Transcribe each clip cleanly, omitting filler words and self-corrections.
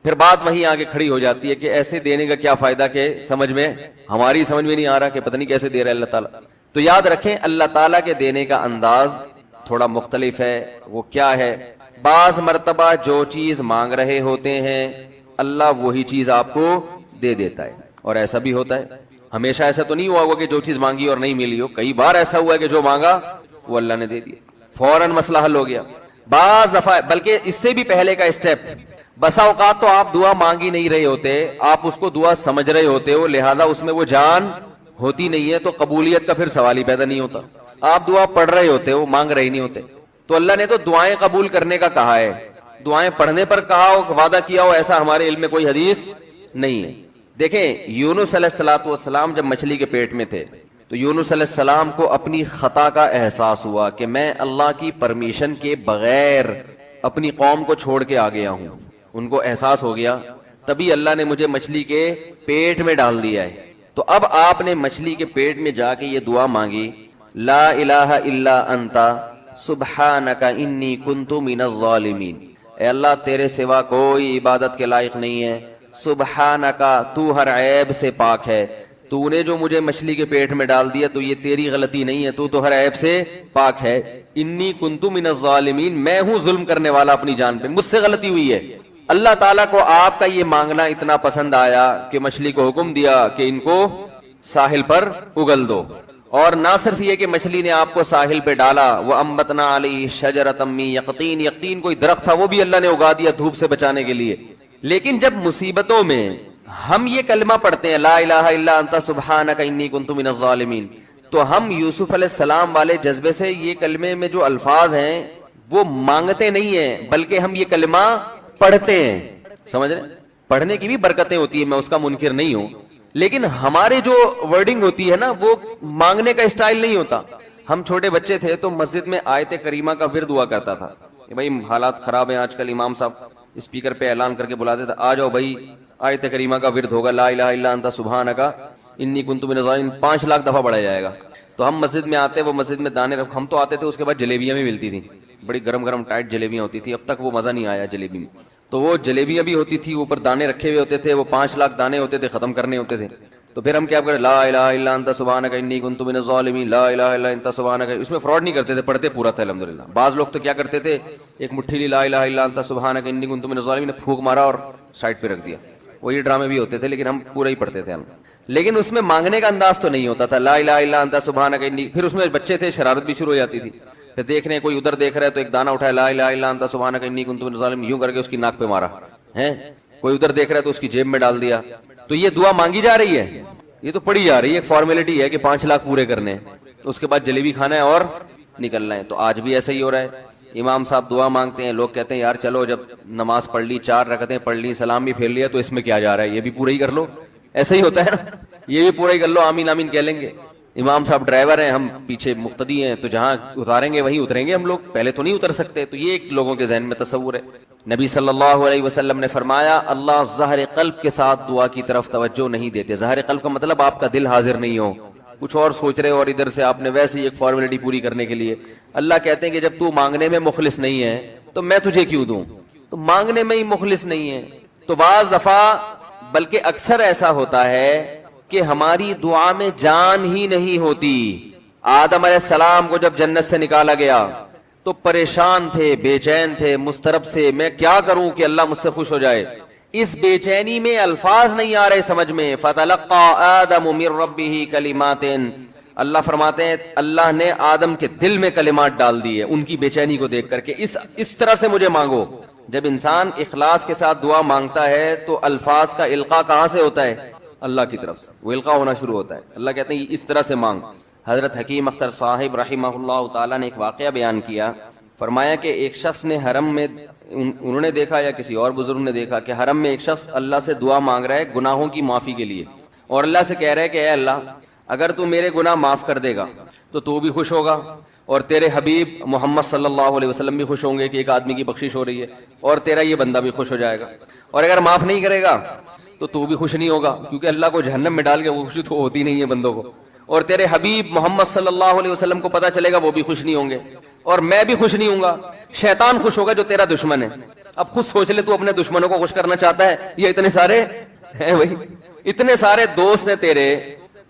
پھر بات وہیں آگے کھڑی ہو جاتی ہے کہ ایسے دینے کا کیا فائدہ کہ ہماری سمجھ میں نہیں آ رہا کہ پتہ نہیں کیسے دے رہا ہے اللہ تعالیٰ. تو یاد رکھیں اللہ تعالیٰ کے دینے کا انداز تھوڑا مختلف ہے. وہ کیا ہے؟ بعض مرتبہ جو چیز مانگ رہے ہوتے ہیں اللہ وہی چیز آپ کو دے دیتا ہے. اور ایسا بھی ہوتا ہے, ہمیشہ ایسا تو نہیں ہوا ہوگا کہ جو چیز مانگی اور نہیں ملی ہو. کئی بار ایسا ہوا ہے کہ جو مانگا وہ اللہ نے دے دیا, فوراً مسئلہ حل ہو گیا. بعض دفعہ بلکہ اس سے بھی پہلے کا اسٹیپ, بسا اوقات تو آپ دعا مانگ ہی نہیں رہے ہوتے, آپ اس کو دعا سمجھ رہے ہوتے ہو, لہذا اس میں وہ جان ہوتی نہیں ہے, تو قبولیت کا پھر سوال ہی پیدا نہیں ہوتا. آپ دعا پڑھ رہے ہوتے ہو, مانگ رہے نہیں ہوتے. تو اللہ نے تو دعائیں قبول کرنے کا کہا ہے, دعائیں پڑھنے پر کہا ہو, وعدہ کیا ہو, ایسا ہمارے علم میں کوئی حدیث نہیں ہے. دیکھیں یونس علیہ السلام جب مچھلی کے پیٹ میں تھے تو یونس علیہ السلام کو اپنی خطا کا احساس ہوا کہ میں اللہ کی پرمیشن کے بغیر اپنی قوم کو چھوڑ کے آ گیا ہوں. ان کو احساس ہو گیا, تبھی اللہ نے مجھے مچھلی کے پیٹ میں ڈال دیا ہے. تو اب آپ نے مچھلی کے پیٹ میں جا کے یہ دعا مانگی, لا الہ الا انت سبحانک انی کنت من الظالمین. اے اللہ تیرے سوا کوئی عبادت کے لائق نہیں ہے, سبحانک تو ہر عیب سے پاک ہے, تو نے جو مجھے مچھلی کے پیٹ میں ڈال دیا تو یہ تیری غلطی نہیں ہے, تو ہر عیب سے پاک ہے. انی کنت من الظالمین, میں ہوں ظلم کرنے والا اپنی جان پہ, مجھ سے غلطی ہوئی ہے. اللہ تعالیٰ کو آپ کا یہ مانگنا اتنا پسند آیا کہ مچھلی کو حکم دیا کہ ان کو ساحل پر اگل دو. اور نہ صرف یہ کہ مچھلی نے آپ کو ساحل پہ ڈالا, وَأَنبَتْنَا عَلَيْهِ شَجَرَةً مِّن يَقْطِينٍ, یقطین کوئی درخت تھا وہ بھی اللہ نے اگا دیا دھوپ سے بچانے کے لیے. لیکن جب مصیبتوں میں ہم یہ کلمہ پڑھتے ہیں لا الہ الا انت سبحانک انی کنت من الظالمین, تو ہم یوسف علیہ السلام والے جذبے سے یہ کلمے میں جو الفاظ ہیں وہ مانگتے نہیں ہیں, بلکہ ہم یہ کلمہ پڑھتے ہیں. سمجھ رہے, پڑھنے کی بھی برکتیں ہوتی ہیں, میں اس کا منکر نہیں ہوں, لیکن ہمارے جو ورڈنگ ہوتی ہے نا وہ مانگنے کا اسٹائل نہیں ہوتا. ہم چھوٹے بچے تھے تو مسجد میں آیت کریمہ کا ورد ہوا کرتا تھا کہ بھائی حالات خراب ہیں آج کل, امام صاحب اسپیکر پہ اعلان کر کے بلاتے تھے, آ جاؤ بھائی آیت کریمہ کا ورد ہوگا, لا الہ الا انت سبحانک انی کنت من الظالمین, 5 لاکھ دفعہ پڑھا جائے گا. تو ہم مسجد میں آتے, وہ مسجد میں دانے ہم تو آتے تھے, اس کے بعد جلیبیاں بھی ملتی تھیں, بڑی گرم گرم ٹائٹ جلیبیاں ہوتی تھی. اب تک وہ مزہ نہیں آیا جلیبی میں. تو وہ جلیبیاں بھی ہوتی تھی, اوپر دانے رکھے ہوئے ہوتے تھے, وہ 5 لاکھ دانے ہوتے تھے, ختم کرنے ہوتے تھے. تو پھر ہم کیا کریں, لا الہ الا انت سبحانک انی کنت من الظالمین, لا الہ الا انت سبحانک. اس میں فراڈ نہیں کرتے تھے, پڑھتے پورا تھا الحمدللہ. بعض لوگ تو کیا کرتے تھے, ایک مٹھی لی لا الہ الا انت سبحانک انی کنت من الظالمین, پھونک مارا اور سائڈ پہ رکھ دیا. وہ یہ ڈرامے بھی ہوتے تھے, لیکن ہم پورا ہی پڑھتے تھے ہم. لیکن اس میں مانگنے کا انداز تو نہیں ہوتا تھا, لا الہ الا انت سبحانک انی. پھر اس میں بچے تھے, شرارت بھی شروع ہو جاتی تھی. پھر دیکھ رہے ہیں کوئی ادھر دیکھ رہا ہے تو ایک دانہ اٹھایا, لا الہ الا انت سبحانک انی کنت من الظالمین, یوں کر کے اس کی ناک پہ مارا ہے. کوئی ادھر دیکھ رہا ہے تو اس کی جیب میں ڈال دیا. تو یہ دعا مانگی جا رہی ہے, یہ تو پڑھی جا رہی ہے, ایک فارمیلٹی ہے کہ 5 لاکھ پورے کرنے ہیں, اس کے بعد جلیبی کھانا ہے اور نکلنا ہے. تو آج بھی ایسا ہی ہو رہا ہے. امام صاحب دعا مانگتے ہیں, لوگ کہتے ہیں یار چلو جب نماز پڑھ لی, 4 رکعتیں پڑھ لی, سلام بھی پھیر لیا, تو اس میں کیا جا رہا ہے, یہ بھی پورا ہی کر لو. ایسا ہی ہوتا ہے نا, یہ بھی پورا ہی کر لو, آمین آمین کہہ لیں گے. امام صاحب ڈرائیور ہیں, ہم پیچھے مقتدی ہیں, تو جہاں اتاریں گے وہیں اتریں گے ہم لوگ, پہلے تو نہیں اتر سکتے. تو یہ ایک لوگوں کے ذہن میں تصور ہے. نبی صلی اللہ علیہ وسلم نے فرمایا اللہ ظاہر قلب کے ساتھ دعا کی طرف توجہ نہیں دیتے. ظاہر قلب کا مطلب آپ کا دل حاضر نہیں ہو, کچھ اور سوچ رہے ہو, اور ادھر سے آپ نے ویسے ہی ایک فارمیلٹی پوری کرنے کے لیے. اللہ کہتے ہیں کہ جب تو مانگنے میں مخلص نہیں ہے تو میں تجھے کیوں دوں. تو مانگنے میں ہی مخلص نہیں ہے. تو بعض دفعہ بلکہ اکثر ایسا ہوتا ہے کہ ہماری دعا میں جان ہی نہیں ہوتی. آدم علیہ السلام کو جب جنت سے نکالا گیا تو پریشان تھے, بے چین تھے, مضطرب سے, میں کیا کروں کہ اللہ مجھ سے خوش ہو جائے. اس بے چینی میں الفاظ نہیں آ رہے سمجھ میں. فَتَلَقَّى آدَمُ مِن رَبِّهِ كَلِمَاتٍ, اللہ فرماتے ہیں اللہ نے آدم کے دل میں کلمات ڈال دیے ان کی بے چینی کو دیکھ کر کے, اس طرح سے مجھے مانگو. جب انسان اخلاص کے ساتھ دعا مانگتا ہے تو الفاظ کا القاء کہاں سے ہوتا ہے, اللہ کی طرف سے وہ القاء ہونا شروع ہوتا ہے. اللہ کہتے ہیں اس طرح سے مانگ. حضرت حکیم اختر صاحب رحمہ اللہ تعالیٰ نے ایک واقعہ بیان کیا, فرمایا کہ ایک شخص نے حرم میں, انہوں نے دیکھا یا کسی اور بزرگ نے دیکھا کہ حرم میں ایک شخص اللہ سے دعا مانگ رہا ہے گناہوں کی معافی کے لیے, اور اللہ سے کہہ رہا ہے کہ اے اللہ اگر تو میرے گناہ معاف کر دے گا تو بھی خوش ہوگا, اور تیرے حبیب محمد صلی اللہ علیہ وسلم بھی خوش ہوں گے کہ ایک آدمی کی بخشش ہو رہی ہے, اور تیرا یہ بندہ بھی خوش ہو جائے گا. اور اگر معاف نہیں کرے گا تو بھی خوش نہیں ہوگا, کیونکہ اللہ کو جہنم میں ڈال کے وہ خوشی تو ہوتی نہیں ہے بندوں کو. اور تیرے حبیب محمد صلی اللہ علیہ وسلم کو پتہ چلے گا, وہ بھی خوش نہیں ہوں گے. اور میں بھی خوش نہیں ہوں گا. شیطان خوش ہوگا جو تیرا دشمن ہے. اب خود سوچ لے تو اپنے دشمنوں کو خوش کرنا چاہتا ہے یہ اتنے سارے ہیں بھائی, اتنے سارے دوست ہیں تیرے,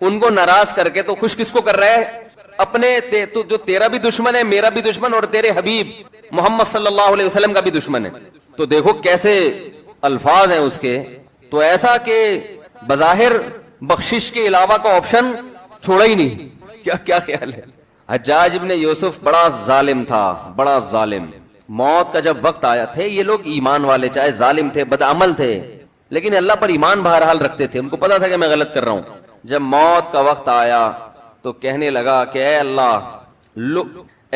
ان کو ناراض کر کے تو خوش کس کو کر رہا ہے؟ اپنے تو جو تیرا بھی دشمن ہے, میرا بھی دشمن, اور تیرے حبیب محمد صلی اللہ علیہ وسلم کا بھی دشمن ہے. تو دیکھو کیسے الفاظ ہیں اس کے. تو ایسا کہ بظاہر بخشش کے علاوہ کا آپشن چھوڑا ہی نہیں. کیا خیال ہے؟ حجاج ابن یوسف بڑا ظالم تھا, بڑا ظالم. موت کا جب وقت آیا, تھے یہ لوگ ایمان والے, چاہے ظالم تھے, بدعمل تھے, لیکن اللہ پر ایمان بہرحال رکھتے تھے. ان کو پتا تھا کہ میں غلط کر رہا ہوں. جب موت کا وقت آیا تو کہنے لگا کہ اے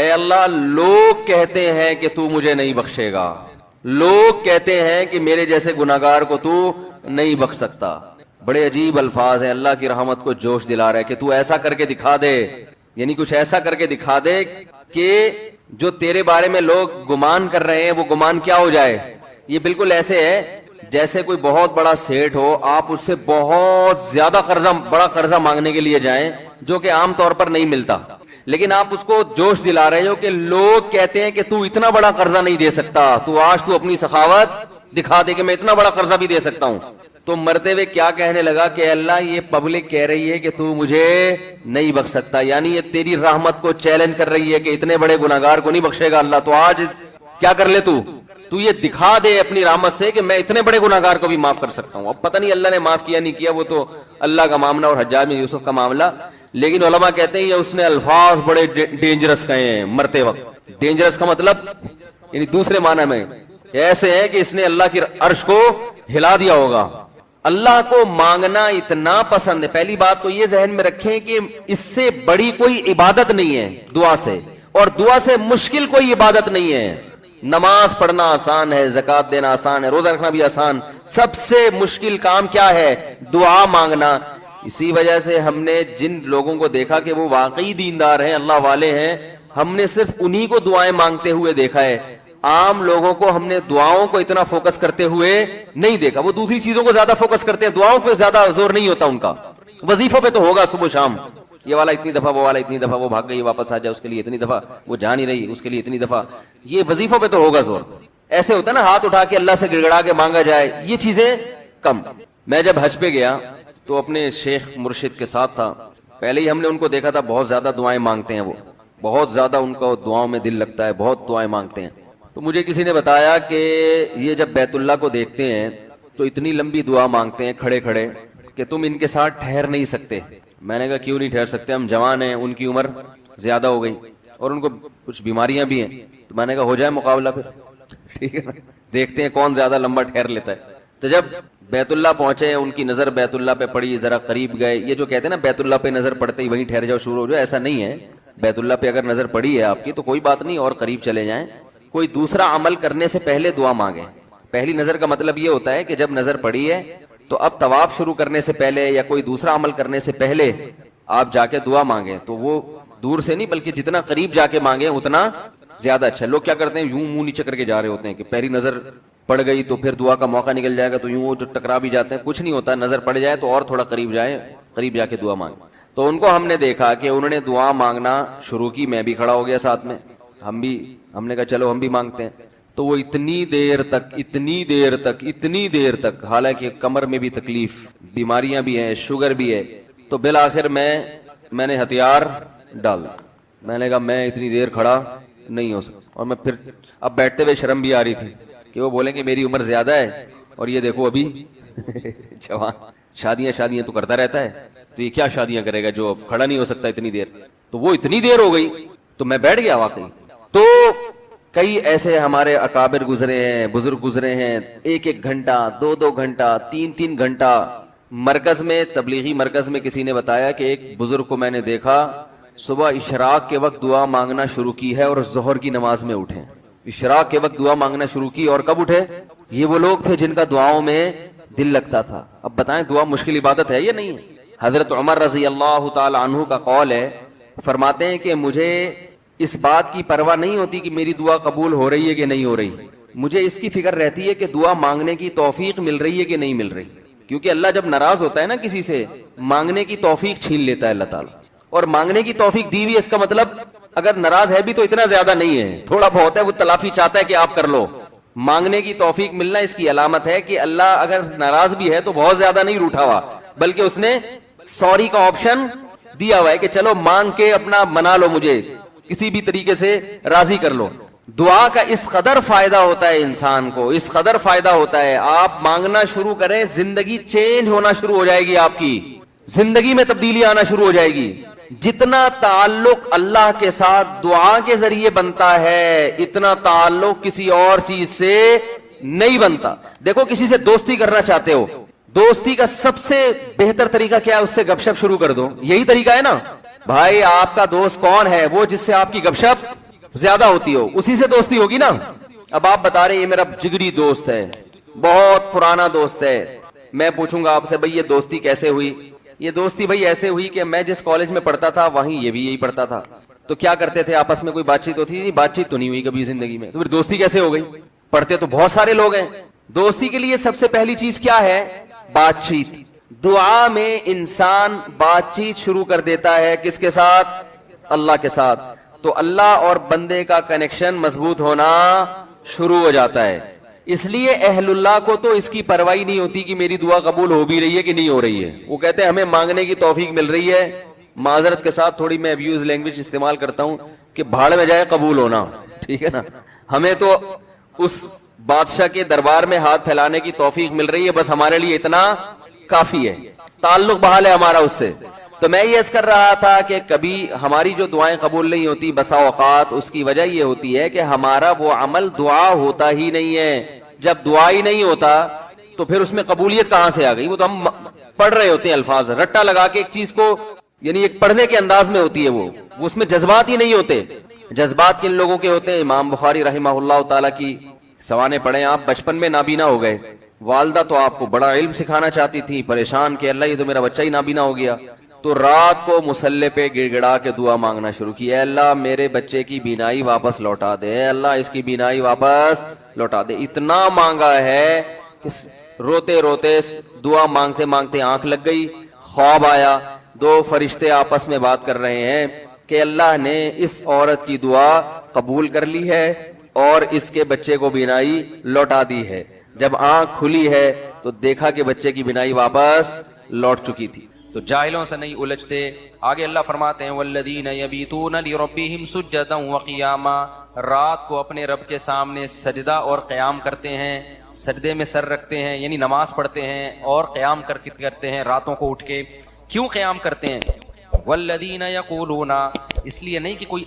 اللہ لوگ کہتے ہیں کہ تو مجھے نہیں بخشے گا, لوگ کہتے ہیں کہ میرے جیسے گناہگار کو تو نہیں بخش سکتا. بڑے عجیب الفاظ ہیں, اللہ کی رحمت کو جوش دلا رہے کہ تو ایسا کر کے دکھا دے, یعنی کچھ ایسا کر کے دکھا دے کہ جو تیرے بارے میں لوگ گمان کر رہے ہیں وہ گمان کیا ہو جائے. یہ بالکل ایسے ہے جیسے کوئی بہت بڑا سیٹ ہو, آپ اس سے بہت زیادہ بڑا قرضہ مانگنے کے لیے جائیں جو کہ عام طور پر نہیں ملتا, لیکن آپ اس کو جوش دلا رہے ہو کہ لوگ کہتے ہیں کہ تو اتنا بڑا قرضہ نہیں دے سکتا, تو آج تو اپنی سخاوت دکھا دے کہ میں اتنا بڑا قرضہ بھی دے سکتا ہوں. تو مرتے ہوئے کیا کہنے لگا کہ اللہ یہ پبلک کہہ رہی ہے کہ تو مجھے نہیں بخش سکتا, یعنی یہ تیری رحمت کو چیلنج کر رہی ہے کہ اتنے بڑے گناہگار کو نہیں بخشے گا اللہ. تو آج کیا کر لے, تو یہ دکھا دے اپنی رحمت سے کہ میں اتنے بڑے گناہگار کو بھی معاف کر سکتا ہوں. اب پتہ نہیں اللہ نے معاف کیا نہیں کیا, وہ تو اللہ کا معاملہ اور حجاج بن یوسف کا معاملہ. لیکن علماء کہتے ہیں یہ اس نے الفاظ بڑے ڈینجرس کہے ہیں مرتے وقت. ڈینجرس کا مطلب یعنی دوسرے معنی میں ایسے ہے کہ اس نے اللہ کی عرش کو ہلا دیا ہوگا. اللہ کو مانگنا اتنا پسند ہے. پہلی بات تو یہ ذہن میں رکھیں کہ اس سے بڑی کوئی عبادت نہیں ہے دعا سے, اور دعا سے مشکل کوئی عبادت نہیں ہے. نماز پڑھنا آسان ہے, زکات دینا آسان ہے, روزہ رکھنا بھی آسان. سب سے مشکل کام کیا ہے؟ دعا مانگنا. اسی وجہ سے ہم نے جن لوگوں کو دیکھا کہ وہ واقعی دیندار ہیں, اللہ والے ہیں, ہم نے صرف انہی کو دعائیں مانگتے ہوئے دیکھا ہے. عام لوگوں کو ہم نے دعاؤں کو اتنا فوکس کرتے ہوئے نہیں دیکھا. وہ دوسری چیزوں کو زیادہ فوکس کرتے ہیں, دعاؤں پہ زیادہ زور نہیں ہوتا ان کا. وظیفوں پہ تو ہوگا صبح شام, یہ والا اتنی دفعہ, وہ والا اتنی دفعہ, وہ بھاگ گئی واپس آ جائے اس کے لیے اتنی دفعہ, وہ جا نہیں رہی اس کے لیے اتنی دفعہ. یہ وظیفوں پہ تو ہوگا زور. ایسے ہوتا ہے نا ہاتھ اٹھا کے اللہ سے گڑگڑا کے مانگا جائے, یہ چیزیں کم. میں جب حج پہ گیا تو اپنے شیخ مرشد کے ساتھ تھا. پہلے ہی ہم نے ان کو دیکھا تھا بہت زیادہ دعائیں مانگتے ہیں, وہ بہت زیادہ ان کو دعاؤں میں دل لگتا ہے, بہت دعائیں مانگتے ہیں. تو مجھے کسی نے بتایا کہ یہ جب بیت اللہ کو دیکھتے ہیں تو اتنی لمبی دعا مانگتے ہیں کھڑے کھڑے کہ تم ان کے ساتھ ٹھہر نہیں سکتے. میں نے کہا کیوں نہیں ٹھہر سکتے, ہم جوان ہیں, ان کی عمر زیادہ ہو گئی اور ان کو کچھ بیماریاں بھی ہیں. تو میں نے کہا ہو جائے مقابلہ پھر, ٹھیک ہے, دیکھتے ہیں کون زیادہ لمبا ٹھہر لیتا ہے. تو جب بیت اللہ پہنچے, ان کی نظر بیت اللہ پہ پڑی, ذرا قریب گئے. یہ جو کہتے ہیں نا بیت اللہ پہ نظر پڑتے ہی وہیں ٹھہر جاؤ شروع ہو جاؤ, ایسا نہیں ہے. بیت اللہ پہ اگر نظر پڑی ہے آپ کی تو کوئی بات نہیں, اور قریب چلے جائیں. کوئی دوسرا عمل کرنے سے پہلے دعا مانگیں. پہلی نظر کا مطلب یہ ہوتا ہے کہ جب نظر پڑی ہے تو اب طواف شروع کرنے سے پہلے یا کوئی دوسرا عمل کرنے سے پہلے آپ جا کے دعا مانگیں. تو وہ دور سے نہیں بلکہ جتنا قریب جا کے مانگیں اتنا زیادہ اچھا. لوگ کیا کرتے ہیں, یوں منہ نیچے کر کے جا رہے ہوتے ہیں کہ پہلی نظر پڑ گئی تو پھر دعا کا موقع نکل جائے گا, تو یوں وہ جو ٹکرا بھی جاتے ہیں. کچھ نہیں ہوتا, نظر پڑ جائے تو اور تھوڑا قریب جائیں, قریب جا کے دعا مانگیں. تو ان کو ہم نے دیکھا کہ انہوں نے دعا مانگنا شروع کی, میں بھی کھڑا ہو گیا ساتھ میں. ہم نے کہا چلو ہم بھی مانگتے ہیں. تو وہ اتنی دیر تک حالانکہ کمر میں بھی تکلیف, بیماریاں بھی ہیں, شوگر بھی ہے. تو بالآخر میں نے ہتھیار ڈال دیا. میں نے کہا میں اتنی دیر کھڑا نہیں ہو سکتا. اور میں پھر اب بیٹھتے ہوئے شرم بھی آ رہی تھی کہ وہ بولیں کہ میری عمر زیادہ ہے اور یہ دیکھو ابھی جوان, شادیاں تو کرتا رہتا ہے, تو یہ کیا شادیاں کرے گا جو کھڑا نہیں ہو سکتا اتنی دیر. تو وہ اتنی دیر ہو گئی تو میں بیٹھ گیا واقعی. تو کئی ایسے ہمارے اکابر گزرے ہیں, بزرگ گزرے ہیں, 1 گھنٹہ 2 گھنٹہ 3 گھنٹہ. مرکز میں, تبلیغی مرکز میں کسی نے بتایا کہ ایک بزرگ کو میں نے دیکھا صبح اشراق کے وقت دعا مانگنا شروع کی ہے اور ظہر کی نماز میں اٹھے. اشراق کے وقت دعا مانگنا شروع کی اور کب اٹھے؟ یہ وہ لوگ تھے جن کا دعاؤں میں دل لگتا تھا. اب بتائیں دعا مشکل عبادت ہے یا نہیں ہے؟ حضرت عمر رضی اللہ تعالی عنہ کا قول ہے, فرماتے ہیں کہ مجھے اس بات کی پرواہ نہیں ہوتی کہ میری دعا قبول ہو رہی ہے کہ نہیں ہو رہی, مجھے اس کی فکر رہتی ہے کہ دعا مانگنے کی توفیق مل رہی ہے کہ نہیں مل رہی. کیونکہ اللہ جب ناراض ہوتا ہے نا کسی سے, مانگنے کی توفیق چھین لیتا ہے اللہ تعالیٰ. اور مانگنے کی توفیق دی ہوئی, اس کا مطلب اگر ناراض ہے بھی تو اتنا زیادہ نہیں ہے, تھوڑا بہت ہے, وہ تلافی چاہتا ہے کہ آپ کر لو. مانگنے کی توفیق ملنا اس کی علامت ہے کہ اللہ اگر ناراض بھی ہے تو بہت زیادہ نہیں روٹھا ہوا, بلکہ اس نے سوری کا آپشن دیا ہوا ہے کہ چلو مانگ کے اپنا منا لو, مجھے کسی بھی طریقے سے راضی کر لو. دعا کا اس قدر فائدہ ہوتا ہے انسان کو, اس قدر فائدہ ہوتا ہے, آپ مانگنا شروع کریں, زندگی چینج ہونا شروع ہو جائے گی, آپ کی زندگی میں تبدیلی آنا شروع ہو جائے گی. جتنا تعلق اللہ کے ساتھ دعا کے ذریعے بنتا ہے اتنا تعلق کسی اور چیز سے نہیں بنتا. دیکھو کسی سے دوستی کرنا چاہتے ہو, دوستی کا سب سے بہتر طریقہ کیا ہے؟ اس سے گپ شپ شروع کر دو, یہی طریقہ ہے نا بھائی. آپ کا دوست کون ہے؟ وہ جس سے آپ کی گپ شپ زیادہ ہوتی ہو, اسی سے دوستی ہوگی نا. اب آپ بتا رہے یہ میرا جگری دوست ہے, بہت پرانا دوست ہے, میں پوچھوں گا آپ سے بھائی یہ دوستی کیسے ہوئی؟ یہ دوستی بھائی ایسے ہوئی کہ میں جس کالج میں پڑھتا تھا وہیں یہ بھی یہی پڑھتا تھا, تو کیا کرتے تھے آپس میں, کوئی بات چیت ہوتی تھی؟ بات چیت تو نہیں ہوئی کبھی زندگی میں, تو پھر دوستی کیسے ہو گئی؟ پڑھتے تو بہت سارے لوگ ہیں. دوستی کے لیے سب سے پہلی چیز کیا ہے؟ بات چیت. دعا میں انسان بات چیت شروع کر دیتا ہے, کس کے ساتھ؟ اللہ کے ساتھ. تو اللہ اور بندے کا کنیکشن مضبوط ہونا شروع ہو جاتا ہے. اس لیے اہل اللہ کو تو اس کی پرواہ نہیں ہوتی کہ میری دعا قبول ہو بھی رہی ہے کہ نہیں ہو رہی ہے. وہ کہتے ہیں ہمیں مانگنے کی توفیق مل رہی ہے. معذرت کے ساتھ تھوڑی میں ابیوز لینگویج استعمال کرتا ہوں کہ بھاڑ میں جائے قبول ہونا, ٹھیک ہے نا. ہمیں تو اس بادشاہ کے دربار میں ہاتھ پھیلانے کی توفیق مل رہی ہے, بس ہمارے لیے اتنا کافی ہے, تعلق بحال ہے ہمارا اس سے. تو میں یہ عرض کر رہا تھا کہ کبھی ہماری جو دعائیں قبول نہیں ہوتی بسا اوقات اس کی وجہ یہ ہوتی ہے کہ ہمارا وہ عمل دعا ہوتا ہی نہیں ہے. جب دعا ہی نہیں ہوتا تو پھر اس میں قبولیت کہاں سے آ گئی؟ وہ تو ہم پڑھ رہے ہوتے ہیں الفاظ رٹا لگا کے ایک چیز کو, یعنی ایک پڑھنے کے انداز میں ہوتی ہے, وہ اس میں جذبات ہی نہیں ہوتے. جذبات کن لوگوں کے ہوتے ہیں؟ امام بخاری رحمہ اللہ تعالیٰ کی سوانے پڑھیں آپ, بچپن میں نابینا ہو گئے, والدہ تو آپ کو بڑا علم سکھانا چاہتی تھی, پریشان کہ اللہ یہ تو میرا بچہ ہی نابینا ہو گیا, تو رات کو مصلے پہ گڑ گڑا کے دعا مانگنا شروع کی, اے اللہ میرے بچے کی بینائی واپس لوٹا دے, اے اللہ اس کی بینائی واپس لوٹا دے. اتنا مانگا ہے کہ روتے روتے دعا مانگتے مانگتے آنکھ لگ گئی, خواب آیا, دو فرشتے آپس میں بات کر رہے ہیں کہ اللہ نے اس عورت کی دعا قبول کر لی ہے اور اس کے بچے کو بینائی لوٹا دی ہے. جب آنکھ کھلی ہے تو دیکھا کہ بچے کی بینائی واپس لوٹ چکی تھی. تو جاہلوں سے نہیں الجھتے. آگے اللہ فرماتے ہیں والذین یبیتون لربہم سجدا وقیاما, رات کو اپنے رب کے سامنے سجدہ اور قیام کرتے ہیں, سجدے میں سر رکھتے ہیں یعنی نماز پڑھتے ہیں اور قیام کرتے ہیں راتوں کو اٹھ کے. کیوں قیام کرتے ہیں؟ والذین یقولون, اس لیے نہیں کہ کوئی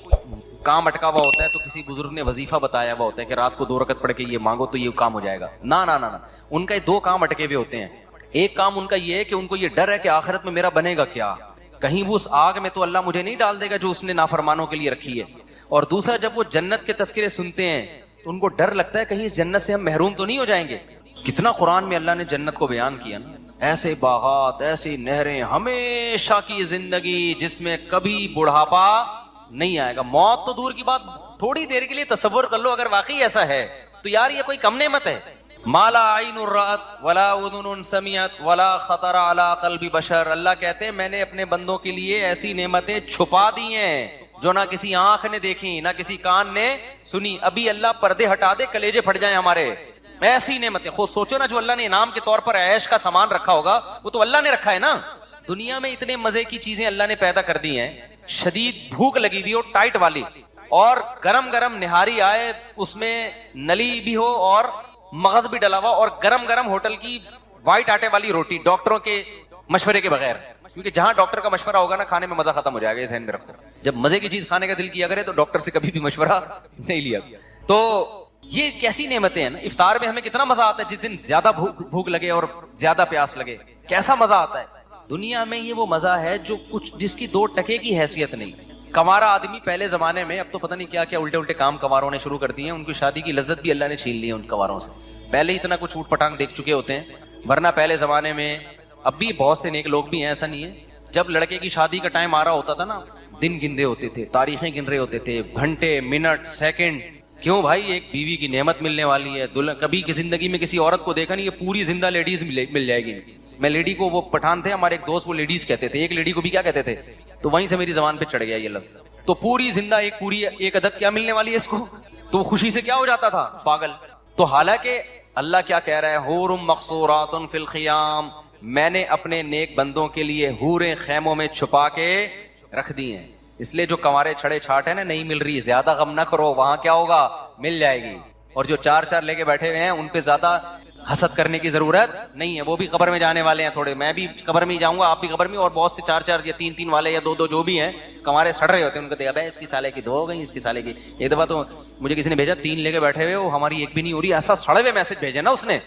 کام اٹکا ہوا ہوتا ہے تو کسی بزرگ نے وظیفہ بتایا ہوا ہوتا ہے کہ رات کو 2 رکعت پڑھ کے یہ مانگو تو یہ کام ہو جائے گا. نہ نہ نہ, ان کا 2 کام اٹکے ہوئے ہوتے ہیں. ایک کام ان کا یہ ہے کہ ان کو یہ ڈر ہے کہ آخرت میں میرا بنے گا کیا, کہیں وہ اس آگ میں تو اللہ مجھے نہیں ڈال دے گا جو اس نے نافرمانوں کے لیے رکھی ہے. اور دوسرا جب وہ جنت کے تذکرے سنتے ہیں تو ان کو ڈر لگتا ہے کہیں اس جنت سے ہم محروم تو نہیں ہو جائیں گے. کتنا قرآن میں اللہ نے جنت کو بیان کیا نا, ایسے باغات, ایسی نہریں, ہمیشہ کی زندگی جس میں کبھی بڑھاپا نہیں آئے گا. موت تو دور کی بات, تھوڑی دیر کے لیے تصور کر لو اگر واقعی ایسا ہے تو یار یہ کوئی کم نعمت ہے. مالا عین رأت ولا اذن سمعت ولا خطر علی قلب بشر. اللہ کہتے ہیں میں نے اپنے بندوں کے لیے ایسی نعمتیں چھپا دی ہیں جو نہ کسی آنکھ نے دیکھی نہ کسی کان نے سنی. ابھی اللہ پردے ہٹا دے کلیجے پھٹ جائیں ہمارے, ایسی نعمتیں. خود سوچو نا جو اللہ نے انعام کے طور پر عیش کا سامان رکھا ہوگا وہ تو اللہ نے رکھا ہے نا. دنیا میں اتنے مزے کی چیزیں اللہ نے پیدا کر دی ہیں, شدید بھوک لگی ہوئی ہو ٹائٹ والی, اور گرم گرم نہاری آئے اس میں نلی بھی ہو اور مغز بھی ڈلا ہوا, اور گرم گرم ہوٹل کی وائٹ آٹے والی روٹی ڈاکٹروں کے مشورے کے بغیر, کیونکہ جہاں ڈاکٹر کا مشورہ ہوگا نا کھانے میں مزہ ختم ہو جائے گا. یہ ذہن میں رکھو, جب مزے کی چیز کھانے کا دل کیا کرے تو ڈاکٹر سے کبھی بھی مشورہ نہیں لیا. تو یہ کیسی نعمتیں ہیں نا. افطار میں ہمیں کتنا مزہ آتا ہے جس دن زیادہ بھوک لگے اور زیادہ پیاس لگے, کیسا مزہ آتا ہے. دنیا میں یہ وہ مزہ ہے جو کچھ جس کی 2 ٹکے کی حیثیت نہیں. کنوارا آدمی پہلے زمانے میں, اب تو پتہ نہیں کیا کیا الٹے الٹے کام کنواروں نے شروع کر دیے ہیں, ان کی شادی کی لذت بھی اللہ نے چھین لی ہے ان کنواروں سے. پہلے ہی اتنا کچھ اوٹ پٹانگ دیکھ چکے ہوتے ہیں, ورنہ پہلے زمانے میں, اب بھی بہت سے نیک لوگ بھی ہیں, ایسا نہیں ہے, جب لڑکے کی شادی کا ٹائم آ رہا ہوتا تھا نا, دن گن رہے ہوتے تھے, تاریخیں گن رہے ہوتے تھے, گھنٹے, منٹ, سیکنڈ. کیوں بھائی, ایک بیوی کی نعمت ملنے والی ہے. کبھی کی زندگی میں کسی عورت کو دیکھا نہیں, یہ پوری زندہ لیڈیز مل جائے گی. میں لیڈی کو, وہ پٹھان تھے ہمارے ایک دوست, وہ لیڈیز کہتے تھے. ایک لیڈی کو بھی کیا کہتے تھے, تو وہیں سے میری زبان پہ چڑھ گیا یہ لفظ. تو پوری زندہ ایک عدد کیا ملنے والی ہے اس کو, تو خوشی سے کیا ہو جاتا تھا, پاگل. تو حالانکہ اللہ کیا کہہ رہا ہے, حور مقصورات فی الخیام, میں نے اپنے نیک بندوں کے لیے حوریں خیموں میں چھپا کے رکھ دی ہیں. اس لیے جو کنوارے چھڑے چھاٹ ہیں نا, نہیں مل رہی, زیادہ غم نہ کرو, وہاں کیا ہوگا, مل جائے گی. اور جو چار چار لے کے بیٹھے ہوئے ہیں ان پہ زیادہ حسد کرنے کی ضرورت نہیں ہے, وہ بھی قبر میں جانے والے ہیں تھوڑے, میں بھی قبر میں ہی جاؤں گا, آپ بھی قبر میں, اور بہت سے چار چار یا تین تین والے یا دو دو جو بھی ہیں کنوارے سڑ رہے ہوتے ہیں, ان کو دیکھا بھائی اس کی سالے کی 2 ہو گئی, اس کی سالے کی. ایک دفعہ تو مجھے کسی نے بھیجا 3 لے کے بیٹھے ہوئے, وہ ہماری ایک بھی نہیں ہو رہی, ایسا سڑے ہوئے میسج بھیجے نا اس نے,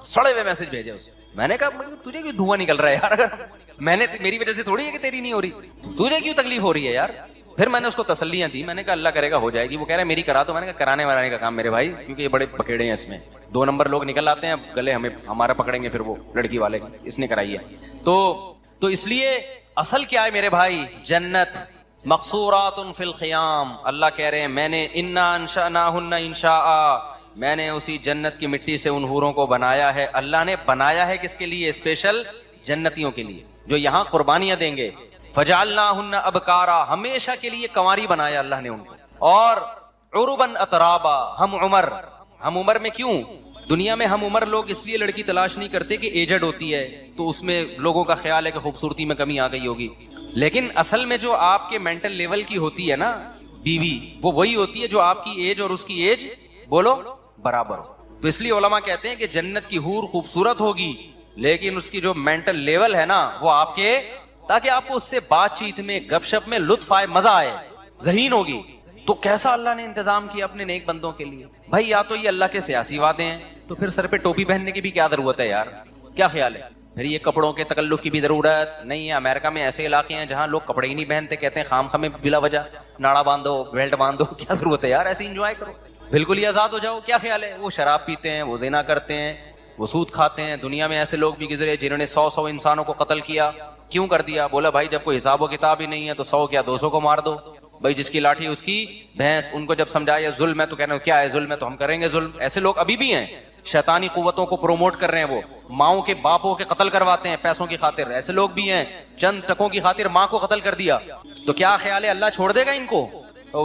سڑے ہوئے میسج بھیجے اس. میں نے کہا تجھے کیوں دھواں نکل رہا ہے یار, اگر میں نے, میری وجہ سے تھوڑی ہے کہ تیری نہیں ہو رہی, تجھے کیوں تکلیف ہو رہی ہے یار. پھر میں نے اس کو تسلیاں دی, میں نے کہا اللہ کرے گا ہو جائے گی. وہ کہہ رہے میری کرا دو, میں نے کہا کرانے ورانے کا کام میرے بھائی, کیونکہ یہ بڑے پکیڑے ہیں اس میں, 2 نمبر لوگ نکل آتے ہیں, گلے ہمارا پکڑیں گے پھر وہ لڑکی والے, اس نے کرائی ہے. تو اس لیے اصل کیا ہے میرے بھائی, جنت مقصورات فی الخیام. اللہ کہہ رہے ہیں میں نے انا انشأناہن انشاء, میں نے اسی جنت کی مٹی سے ان حوروں کو بنایا ہے. اللہ نے بنایا ہے کس کے لیے, اسپیشل جنتیوں کے لیے جو یہاں قربانیاں دیں گے. فجعلناہن ابکارا, ہمیشہ کے لیے کنواری بنایا اللہ نے ان کو. اور عربا اترابا, ہم عمر میں کیوں, دنیا میں ہم عمر لوگ اس لیے لڑکی تلاش نہیں کرتے کہ ایجڈ ہوتی ہے, تو اس میں لوگوں کا خیال ہے کہ خوبصورتی میں کمی آ گئی ہوگی. لیکن اصل میں جو آپ کے مینٹل لیول کی ہوتی ہے نا بیوی, وہ وہی ہوتی ہے جو آپ کی ایج اور اس کی ایج بولو برابر ہو. تو اس لیے علماء کہتے ہیں کہ جنت کی حور خوبصورت ہوگی, لیکن اس کی جو مینٹل لیول ہے نا وہ آپ کے, تاکہ آپ کو اس سے بات چیت میں, گپ شپ میں لطف آئے, مزہ آئے, ذہین ہوگی. تو کیسا اللہ نے انتظام کیا اپنے نیک بندوں کے لیے بھائی. یا تو یہ اللہ کے سیاسی وعدے ہیں, تو پھر سر پہ ٹوپی پہننے کی بھی کیا ضرورت ہے یار, کیا خیال ہے. پھر یہ کپڑوں کے تکلف کی بھی ضرورت نہیں ہے. امریکہ میں ایسے علاقے ہیں جہاں لوگ کپڑے ہی نہیں پہنتے, کہتے ہیں خام خامے بلا وجہ ناڑا باندھو, بیلٹ باندھو, کیا ضرورت ہے یار, ایسے انجوائے کرو, بالکل ہی آزاد ہو جاؤ, کیا خیال ہے. وہ شراب پیتے ہیں, وہ زنا کرتے ہیں, وہ سود کھاتے ہیں. دنیا میں ایسے لوگ بھی گزرے جنہوں نے 100 انسانوں کو قتل کیا. کیوں کر دیا, بولا بھائی جب کوئی حساب و کتاب ہی نہیں ہے تو 100 کیا 200 کو مار دو بھائی, جس کی لاٹھی اس کی بھینس. ان کو جب سمجھایا ظلم ہے تو کہنا کیا ہے ظلم ہے, تو ہم کریں گے ظلم. ایسے لوگ ابھی بھی ہیں, شیطانی قوتوں کو پروموٹ کر رہے ہیں, وہ ماؤں کے باپوں کے قتل کرواتے ہیں پیسوں کی خاطر. ایسے لوگ بھی ہیں, چند ٹکوں کی خاطر ماں کو قتل کر دیا. تو کیا خیال ہے اللہ چھوڑ دے گا ان کو؟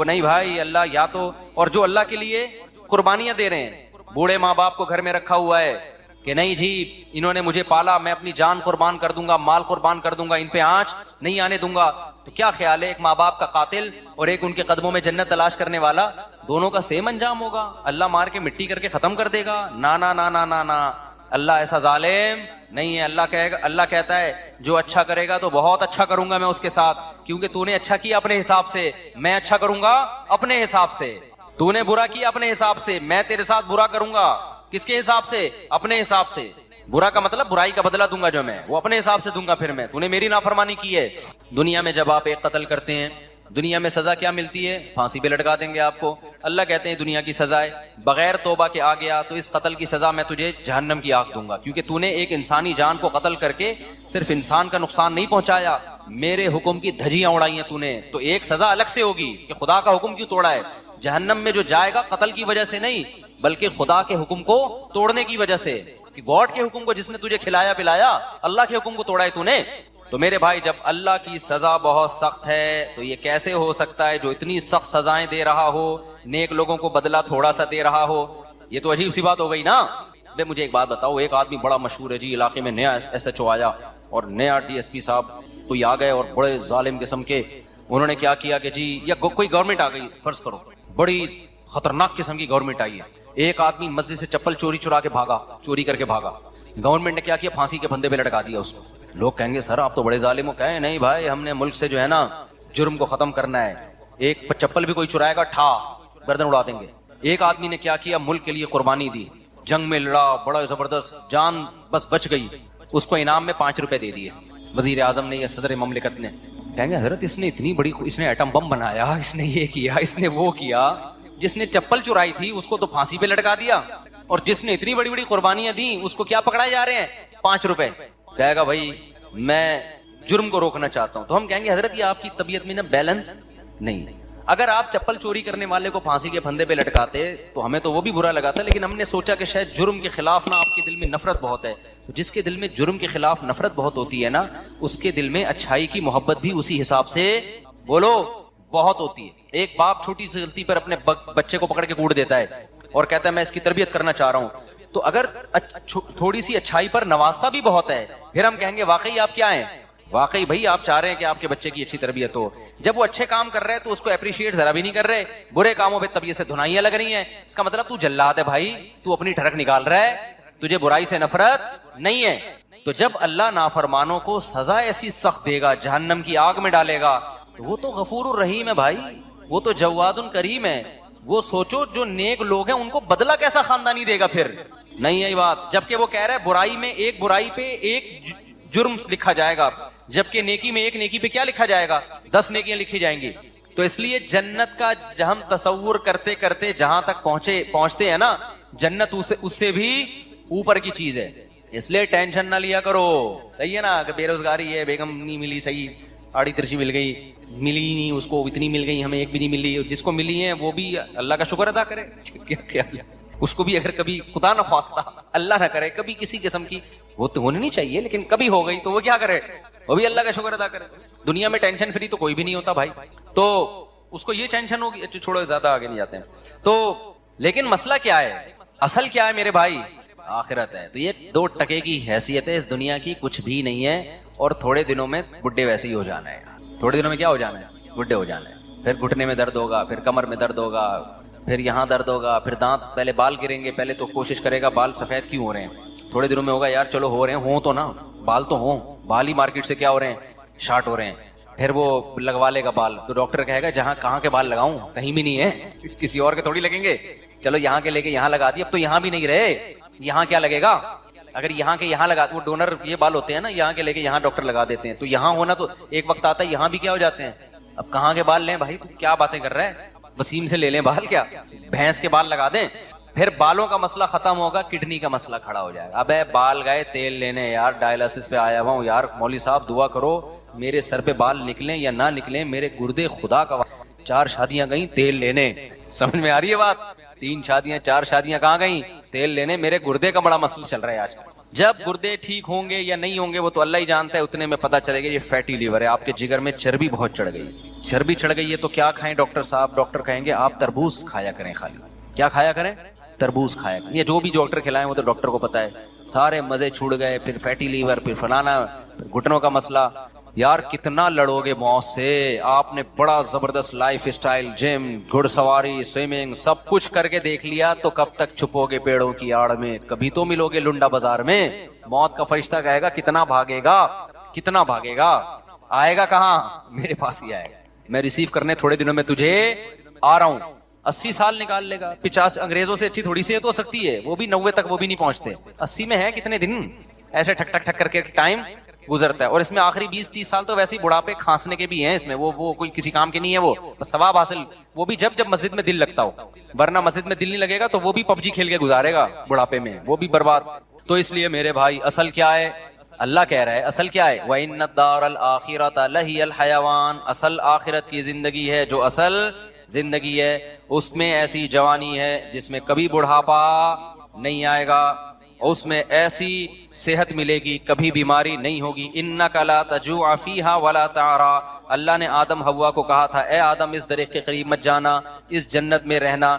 نہیں بھائی, اللہ یا تو, اور جو اللہ کے لیے قربانیاں دے رہے ہیں, بوڑھے ماں باپ کو گھر میں رکھا ہوا ہے کہ نہیں جی انہوں نے مجھے پالا, میں اپنی جان قربان کر دوں گا, مال قربان کر دوں گا, ان پہ آنچ نہیں آنے دوں گا. تو کیا خیال ہے, ایک ماں باپ کا قاتل اور ایک ان کے قدموں میں جنت تلاش کرنے والا, دونوں کا سیم انجام ہوگا. اللہ مار کے مٹی کر کے ختم کر دے گا؟ نا نا نا نا نا نا, اللہ ایسا ظالم نہیں ہے. اللہ کہے گا, اللہ کہتا ہے جو اچھا کرے گا تو بہت اچھا کروں گا میں اس کے ساتھ, کیونکہ تو نے اچھا کیا اپنے حساب سے, میں اچھا کروں گا اپنے حساب سے. تو نے برا کیا اپنے حساب سے, میں تیرے ساتھ برا کروں گا. کس کے حساب سے؟ اپنے حساب سے. برا کا مطلب برائی کا بدلہ دوں گا جو میں, وہ اپنے حساب سے دوں گا. پھر میں, تو نے میری نافرمانی کی ہے. دنیا میں جب آپ ایک قتل کرتے ہیں, دنیا میں سزا کیا ملتی ہے؟ پھانسی پہ لٹکا دیں گے آپ کو. اللہ کہتے ہیں دنیا کی سزا ہے, بغیر توبہ کے آ گیا تو اس قتل کی سزا میں تجھے جہنم کی آگ دوں گا, کیونکہ تو نے ایک انسانی جان کو قتل کر کے صرف انسان کا نقصان نہیں پہنچایا, میرے حکم کی دھجیاں اڑائی ہیں تو نے. تو ایک سزا الگ سے ہوگی کہ خدا کا حکم کیوں توڑا ہے. جہنم میں جو جائے گا قتل کی وجہ سے نہیں, بلکہ خدا کے حکم کو توڑنے کی وجہ سے, کہ گاڈ کے حکم کو جس نے تجھے کھلایا پلایا, اللہ کے حکم کو توڑا ہے تو نے. تو میرے بھائی جب اللہ کی سزا بہت سخت ہے تو یہ کیسے ہو سکتا ہے جو اتنی سخت سزائیں دے رہا ہو, نیک لوگوں کو بدلہ تھوڑا سا دے رہا ہو؟ یہ تو عجیب سی بات ہو گئی نا. بے مجھے ایک بات بتاؤ, ایک آدمی بڑا مشہور ہے جی علاقے میں, نیا SHO آیا اور نیا DSP صاحب کوئی آ گئے اور بڑے ظالم قسم کے, انہوں نے کیا کیا کہ جی, یا کوئی گورنمنٹ آ گئی, فرض کرو بڑی خطرناک قسم کی گورنمنٹ آئی ہے, ایک آدمی مسجد سے چپل چورا کے بھاگا, چوری کر کے بھاگا. گورنمنٹ نے کیا کیا, پھانسی کے پھندے پہ لٹکا دیا اس کو. لوگ کہیں گے سر آپ تو بڑے ظالم ہو. کہیں نہیں بھائی, ہم نے ملک سے جو ہے نا جرم کو ختم کرنا ہے. ایک چپل بھی کوئی چرائے گا ٹھا گردن اڑا دیں گے. ایک آدمی نے کیا کیا, ملک کے لیے قربانی دی, جنگ میں لڑا, بڑا زبردست, جان بس بچ گئی, اس کو انعام میں 5 روپے دے دیے وزیر اعظم نے یا صدر مملکت نے. کہیں گے حضرت اس نے اتنی بڑی, اس نے ایٹم بم بنایا, اس نے یہ کیا, اس نے وہ کیا. جس نے چپل چرائی تھی اس کو تو پھانسی پہ لٹکا دیا, اور جس نے اتنی بڑی بڑی قربانیاں دی اس کو کیا پکڑائے جا رہے ہیں, 5 روپے. کہے گا بھائی میں جرم کو روکنا چاہتا ہوں. تو ہم کہیں گے حضرت یہ آپ کی طبیعت میں نا بیلنس نہیں. اگر آپ چپل چوری کرنے والے کو پھانسی کے پھندے پہ لٹکاتے تو ہمیں تو وہ بھی برا لگا تھا، لیکن ہم نے سوچا کہ شاید جرم کے خلاف نا آپ کے دل میں نفرت بہت ہے، تو جس کے دل میں جرم کے خلاف نفرت بہت ہوتی ہے نا، اس کے دل میں اچھائی کی محبت بھی اسی حساب سے بولو بہت ہوتی ہے۔ ایک باپ چھوٹی سی غلطی پر اپنے بچے کو پکڑ کے کوڑ دیتا ہے اور کہتا ہے میں اس کی تربیت کرنا چاہ رہا ہوں، تو اگر تھوڑی سی اچھائی پر نوازتا بھی بہت ہے، پھر ہم کہیں گے واقعی آپ کیا ہیں، واقعی بھائی آپ چاہ رہے ہیں کہ آپ کے بچے کی اچھی تربیت ہو۔ جب وہ اچھے کام کر رہے ہیں تو اس کو اپریشیٹ ذرا بھی نہیں کر رہے، برے کاموں پہ طبیعت سے دھنائیاں لگ رہی ہیں، اس کا مطلب تو جلاد ہے بھائی، تو اپنی ٹھڑک نکال رہا ہے، تجھے برائی سے نفرت نہیں ہے۔ تو جب اللہ نافرمانوں کو سزا ایسی سخت دے گا، جہنم کی آگ میں ڈالے گا، تو وہ تو غفور الرحیم ہے بھائی، وہ تو جواد کریم ہے۔ وہ سوچو جو نیک لوگ ہیں ان کو بدلہ کیسا خاندانی دے گا، پھر نہیں ہے بات۔ جبکہ وہ کہہ رہا ہے برائی میں ایک برائی پہ ایک جرم لکھا جائے گا، جبکہ نیکی میں ایک نیکی پہ کیا لکھا جائے گا، 10 نیکیاں لکھی جائیں گی۔ تو اس لیے جنت کا ہم تصور کرتے کرتے جہاں تک پہنچتے ہیں نا، جنت اس سے بھی اوپر کی چیز ہے، اس لیے ٹینشن نہ لیا کرو، صحیح ہے نا، کہ بے روزگاری ہے، بیگم نہیں ملی، صحیح آڑی ترچی مل گئی، ملی نہیں اس کو، اتنی مل گئی ہمیں ایک بھی نہیں ملی، جس کو ملی ہیں وہ بھی اللہ کا شکر ادا کرے، کیا اس کو بھی اگر کبھی خدا نہ خواستہ اللہ نہ کرے کبھی کسی قسم کی، وہ تو ہونی نہیں چاہیے لیکن کبھی ہو گئی تو وہ کیا کرے، وہ بھی اللہ کا شکر ادا کرے۔ دنیا میں ٹینشن فری تو کوئی بھی نہیں ہوتا بھائی، تو اس کو یہ ٹینشن ہوگی، چھوڑو زیادہ آگے نہیں جاتے ہیں۔ تو لیکن مسئلہ کیا ہے، اصل کیا ہے میرے بھائی، آخرت ہے۔ تو یہ 2 ٹکے کی حیثیت ہے اس دنیا کی، کچھ بھی نہیں ہے، اور تھوڑے دنوں میں بڈھے ویسے ہی ہو جانا ہے، تھوڑے دنوں میں کیا ہو جانا ہے، بڈھے ہو جانا ہے، پھر گھٹنے میں درد ہوگا، پھر کمر میں درد ہوگا، پھر یہاں درد ہوگا، پھر دانت، پہلے بال گریں گے، پہلے تو کوشش کرے گا بال سفید کیوں ہو رہے ہیں، تھوڑے دنوں میں ہوگا یار چلو ہو رہے ہیں، ہوں تو نا، بال تو ہوں، بال ہی مارکیٹ سے کیا ہو رہے ہیں، شارٹ ہو رہے ہیں، پھر وہ لگوا لے گا بال، تو ڈاکٹر کہے گا جہاں کہاں کے بال لگاؤں، کہیں بھی نہیں ہے، کسی اور کے تھوڑی لگیں گے، چلو یہاں کے لے کے یہاں لگا دی، اب تو یہاں بھی نہیں رہے، یہاں کیا لگے گا، اگر یہاں کے یہاں لگا، وہ ڈونر یہ بال ہوتے ہیں نا، یہاں کے لے کے یہاں ڈاکٹر لگا دیتے ہیں، تو یہاں ہونا تو ایک وقت آتا ہے یہاں بھی کیا ہو جاتے ہیں، اب کہاں کے بال لیں بھائی، تو کیا باتیں کر رہے ہیں، وسیم سے لے لیں بال، کیا بھینس کے بال لگا دیں، پھر بالوں کا مسئلہ ختم ہوگا، کڈنی کا مسئلہ کھڑا ہو جائے گا، ابے بال گئے تیل لینے یار، ڈائلسس پہ آیا ہوا ہوں یار، مولوی صاحب دعا کرو میرے سر پہ بال نکلیں یا نہ نکلیں، میرے گردے خدا کا 4 شادیاں گئیں تیل لینے، سمجھ میں آ رہی ہے بات، 3 شادیاں 4 شادیاں کہاں گئیں، تیل لینے، میرے گردے کا بڑا مسئلہ چل رہا ہے آج کل۔ جب گردے ٹھیک ہوں گے یا نہیں ہوں گے وہ تو اللہ ہی جانتا ہے، اتنے میں پتہ چلے گا یہ فیٹی لیور ہے، آپ کے جگر میں چربی بہت چڑھ گئی، چربی چڑھ گئی ہے تو کیا کھائیں ڈاکٹر صاحب، ڈاکٹر کہیں گے آپ تربوز کھایا کریں، خالی کیا کھایا کریں، تربوز کھایا کریں، یہ جو بھی ڈاکٹر کھلائیں وہ تو ڈاکٹر کو پتہ ہے، سارے مزے چھوڑ گئے، پھر فیٹی لیور، پھر فلانا، پھر گھٹنوں کا مسئلہ، یار کتنا لڑو گے موت سے، آپ نے بڑا زبردست لائف اسٹائل، جم، گھڑ سواری، سوئمنگ، سب کچھ کر کے دیکھ لیا، تو کب تک چھپو گے پیڑوں کی آڑ میں، کبھی تو ملو گے لنڈا بازار میں، موت کا فرشتہ کہے گا کتنا بھاگے گا، کتنا بھاگے گا، آئے گا کہاں، میرے پاس ہی آئے گا، میں ریسیو کرنے تھوڑے دنوں میں تجھے آ رہا ہوں۔ 80 سال نکال لے گا، 50 انگریزوں سے اچھی تھوڑی سی تو ہو سکتی ہے، وہ بھی 90 تک وہ بھی نہیں پہنچتے، 80 میں ہے کتنے دن ایسے ٹھک ٹھک ٹھک کر کے ٹائم گزرتا ہے، اور اس میں آخری 20-30 سال تو ویسے ہی بڑھاپے کھانسنے کے بھی ہیں، اس میں وہ کوئی کسی کام کے نہیں ہے، وہ ثواب حاصل، وہ بھی جب مسجد میں دل لگتا ہو، ورنہ مسجد میں دل نہیں لگے گا تو وہ بھی PUBG کھیل کے گزارے گا بڑھاپے میں، وہ بھی برباد۔ تو اس لیے میرے بھائی اصل کیا ہے، اللہ کہہ رہا ہے اصل کیا ہے، وَإِنَّ الدَّارَ الْآخِرَةَ لَهِيَ الْحَيَوَانُ، اصل آخرت کی زندگی ہے، جو اصل زندگی ہے اس میں ایسی جوانی ہے جس میں کبھی بڑھاپا نہیں آئے گا، اس میں ایسی صحت ملے گی، کبھی بیماری نہیں ہوگی، انک لا تجوع فیہا ولا تعرا، اللہ نے آدم حوا کو کہا تھا اے آدم اس درخت کے قریب مت جانا، اس جنت میں رہنا